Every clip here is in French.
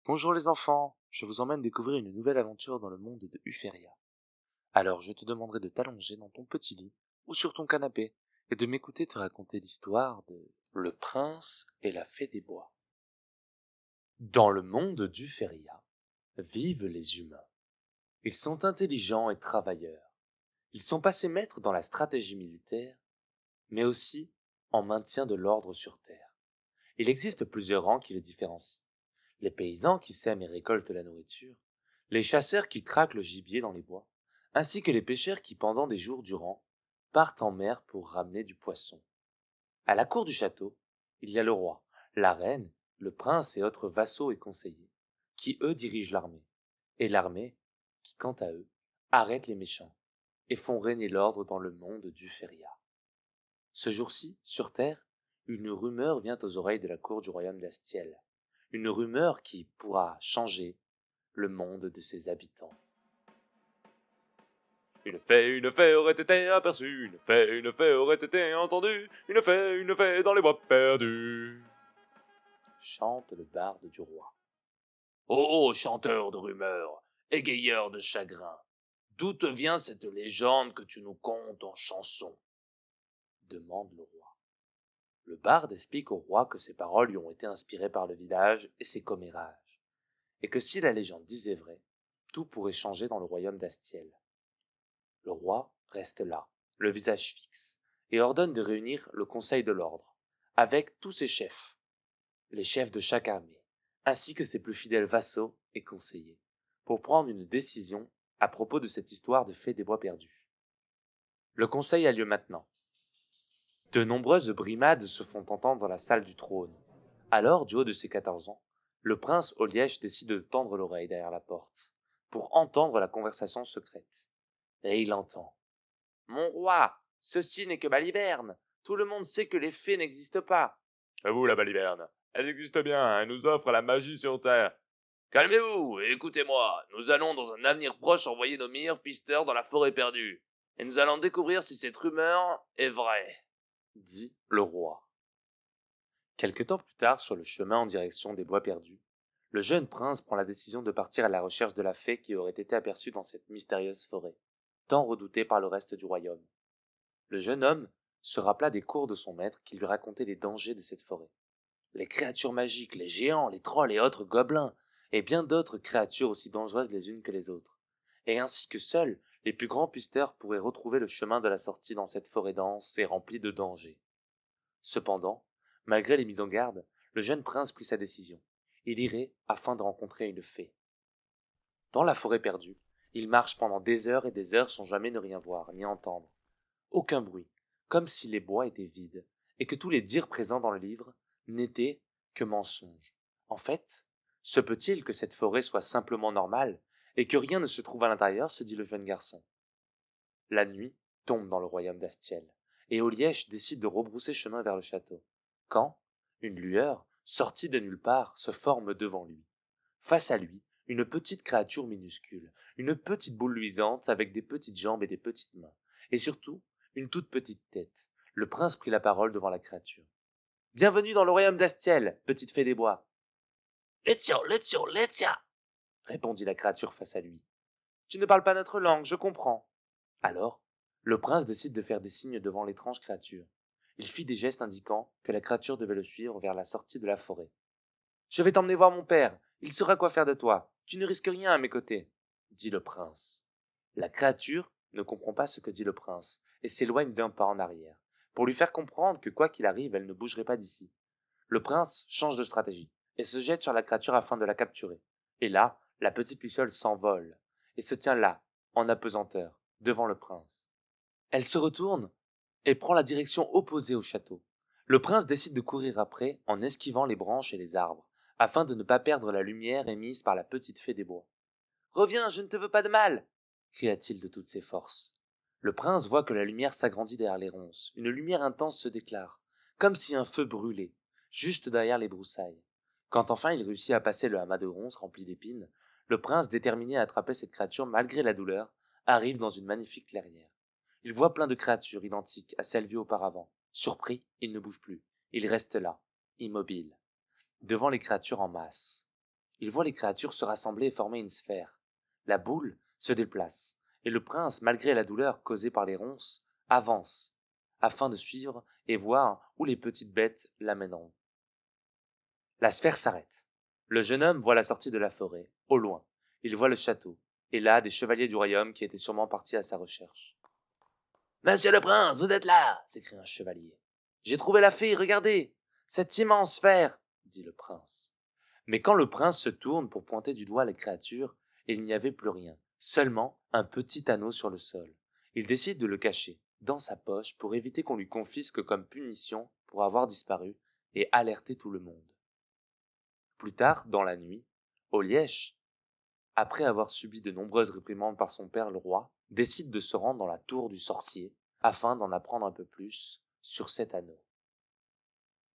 Bonjour les enfants, je vous emmène découvrir une nouvelle aventure dans le monde de Uferia. Alors je te demanderai de t'allonger dans ton petit lit ou sur ton canapé et de m'écouter te raconter l'histoire de Le prince et la fée des bois. Dans le monde d'Uferia vivent les humains. Ils sont intelligents et travailleurs. Ils sont passés maîtres dans la stratégie militaire, mais aussi en maintien de l'ordre sur Terre. Il existe plusieurs rangs qui les différencient. Les paysans qui sèment et récoltent la nourriture, les chasseurs qui traquent le gibier dans les bois, ainsi que les pêcheurs qui, pendant des jours durant, partent en mer pour ramener du poisson. À la cour du château, il y a le roi, la reine, le prince et autres vassaux et conseillers, qui eux dirigent l'armée, et l'armée, qui quant à eux, arrête les méchants, et font régner l'ordre dans le monde d'Uferia. Ce jour-ci, sur Terre, une rumeur vient aux oreilles de la cour du royaume d'Astiel. Une rumeur qui pourra changer le monde de ses habitants. Une fée aurait été aperçue, une fée aurait été entendue, une fée dans les bois perdus. Chante le barde du roi. Ô chanteur de rumeurs, égayeur de chagrin, d'où te vient cette légende que tu nous contes en chanson? Demande le roi. Le barde explique au roi que ses paroles lui ont été inspirées par le village et ses commérages, et que si la légende disait vrai, tout pourrait changer dans le royaume d'Astiel. Le roi reste là, le visage fixe, et ordonne de réunir le conseil de l'ordre, avec tous ses chefs, les chefs de chaque armée, ainsi que ses plus fidèles vassaux et conseillers, pour prendre une décision à propos de cette histoire de fée des bois perdus. Le conseil a lieu maintenant. De nombreuses brimades se font entendre dans la salle du trône. Alors, du haut de ses 14 ans, le prince Oliège décide de tendre l'oreille derrière la porte, pour entendre la conversation secrète. Et il entend. Mon roi, ceci n'est que baliverne. Tout le monde sait que les fées n'existent pas. À vous, la baliverne. Elle existe bien, elle nous offre la magie sur Terre. Calmez-vous et écoutez-moi. Nous allons dans un avenir proche envoyer nos meilleurs pisteurs dans la forêt perdue. Et nous allons découvrir si cette rumeur est vraie, dit le roi. Quelque temps plus tard, sur le chemin en direction des bois perdus, le jeune prince prend la décision de partir à la recherche de la fée qui aurait été aperçue dans cette mystérieuse forêt, tant redoutée par le reste du royaume. Le jeune homme se rappela des cours de son maître qui lui racontaient les dangers de cette forêt. Les créatures magiques, les géants, les trolls et autres gobelins, et bien d'autres créatures aussi dangereuses les unes que les autres. Et ainsi que seuls les plus grands pisteurs pourraient retrouver le chemin de la sortie dans cette forêt dense et remplie de dangers. Cependant, malgré les mises en garde, le jeune prince prit sa décision. Il irait afin de rencontrer une fée. Dans la forêt perdue, il marche pendant des heures et des heures sans jamais ne rien voir ni entendre. Aucun bruit, comme si les bois étaient vides, et que tous les dires présents dans le livre n'étaient que mensonges. En fait, se peut-il que cette forêt soit simplement normale, et que rien ne se trouve à l'intérieur, se dit le jeune garçon. La nuit tombe dans le royaume d'Astiel, et Oliège décide de rebrousser chemin vers le château, quand une lueur, sortie de nulle part, se forme devant lui. Face à lui, une petite créature minuscule, une petite boule luisante avec des petites jambes et des petites mains, et surtout une toute petite tête. Le prince prit la parole devant la créature. Bienvenue dans le royaume d'Astiel, petite fée des bois. Letio, Letio, Letia, répondit la créature face à lui. Tu ne parles pas notre langue, je comprends. Alors, le prince décide de faire des signes devant l'étrange créature. Il fit des gestes indiquant que la créature devait le suivre vers la sortie de la forêt. Je vais t'emmener voir mon père, il saura quoi faire de toi. Tu ne risques rien à mes côtés, dit le prince. La créature ne comprend pas ce que dit le prince et s'éloigne d'un pas en arrière, pour lui faire comprendre que quoi qu'il arrive, elle ne bougerait pas d'ici. Le prince change de stratégie et se jette sur la créature afin de la capturer. Et là, la petite luciole s'envole et se tient là, en apesanteur, devant le prince. Elle se retourne et prend la direction opposée au château. Le prince décide de courir après en esquivant les branches et les arbres, afin de ne pas perdre la lumière émise par la petite fée des bois. Reviens, je ne te veux pas de mal, cria-t-il de toutes ses forces. Le prince voit que la lumière s'agrandit derrière les ronces. Une lumière intense se déclare, comme si un feu brûlait, juste derrière les broussailles. Quand enfin il réussit à passer le amas de ronces rempli d'épines, le prince, déterminé à attraper cette créature malgré la douleur, arrive dans une magnifique clairière. Il voit plein de créatures identiques à celles vues auparavant. Surpris, il ne bouge plus. Il reste là, immobile, devant les créatures en masse. Il voit les créatures se rassembler et former une sphère. La boule se déplace, et le prince, malgré la douleur causée par les ronces, avance, afin de suivre et voir où les petites bêtes l'amèneront. La sphère s'arrête. Le jeune homme voit la sortie de la forêt, au loin. Il voit le château, et là des chevaliers du royaume qui étaient sûrement partis à sa recherche. Monsieur le prince, vous êtes là, s'écrie un chevalier. J'ai trouvé la fille, regardez, cette immense sphère, dit le prince. Mais quand le prince se tourne pour pointer du doigt les créatures, il n'y avait plus rien, seulement un petit anneau sur le sol. Il décide de le cacher dans sa poche pour éviter qu'on lui confisque comme punition pour avoir disparu et alerter tout le monde. Plus tard, dans la nuit, Olièche, après avoir subi de nombreuses réprimandes par son père le roi, décide de se rendre dans la tour du sorcier afin d'en apprendre un peu plus sur cet anneau.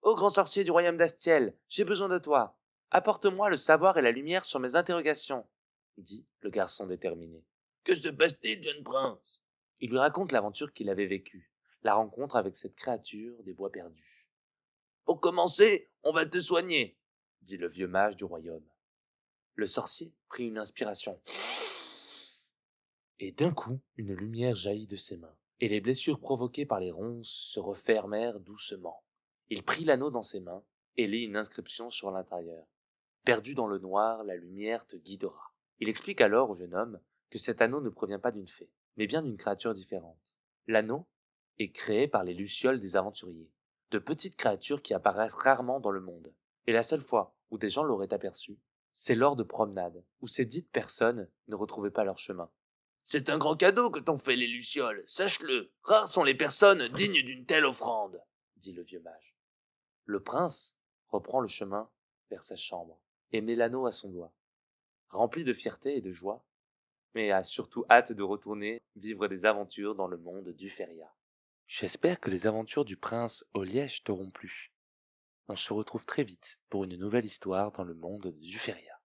Ô grand sorcier du royaume d'Astiel, j'ai besoin de toi. Apporte-moi le savoir et la lumière sur mes interrogations, dit le garçon déterminé. Que se passe-t-il, jeune prince? Il lui raconte l'aventure qu'il avait vécue, la rencontre avec cette créature des bois perdus. Pour commencer, on va te soigner, dit le vieux mage du royaume. Le sorcier prit une inspiration. Et d'un coup, une lumière jaillit de ses mains, et les blessures provoquées par les ronces se refermèrent doucement. Il prit l'anneau dans ses mains et lit une inscription sur l'intérieur. Perdu dans le noir, la lumière te guidera. Il explique alors au jeune homme que cet anneau ne provient pas d'une fée, mais bien d'une créature différente. L'anneau est créé par les lucioles des aventuriers, de petites créatures qui apparaissent rarement dans le monde. Et la seule fois où des gens l'auraient aperçu, c'est lors de promenades, où ces dites personnes ne retrouvaient pas leur chemin. C'est un grand cadeau que t'ont fait les lucioles, sache-le. Rares sont les personnes dignes d'une telle offrande, dit le vieux mage. Le prince reprend le chemin vers sa chambre et met l'anneau à son doigt, rempli de fierté et de joie, mais a surtout hâte de retourner vivre des aventures dans le monde du Feria. J'espère que les aventures du prince Oliège t'auront plu. On se retrouve très vite pour une nouvelle histoire dans le monde du Feria.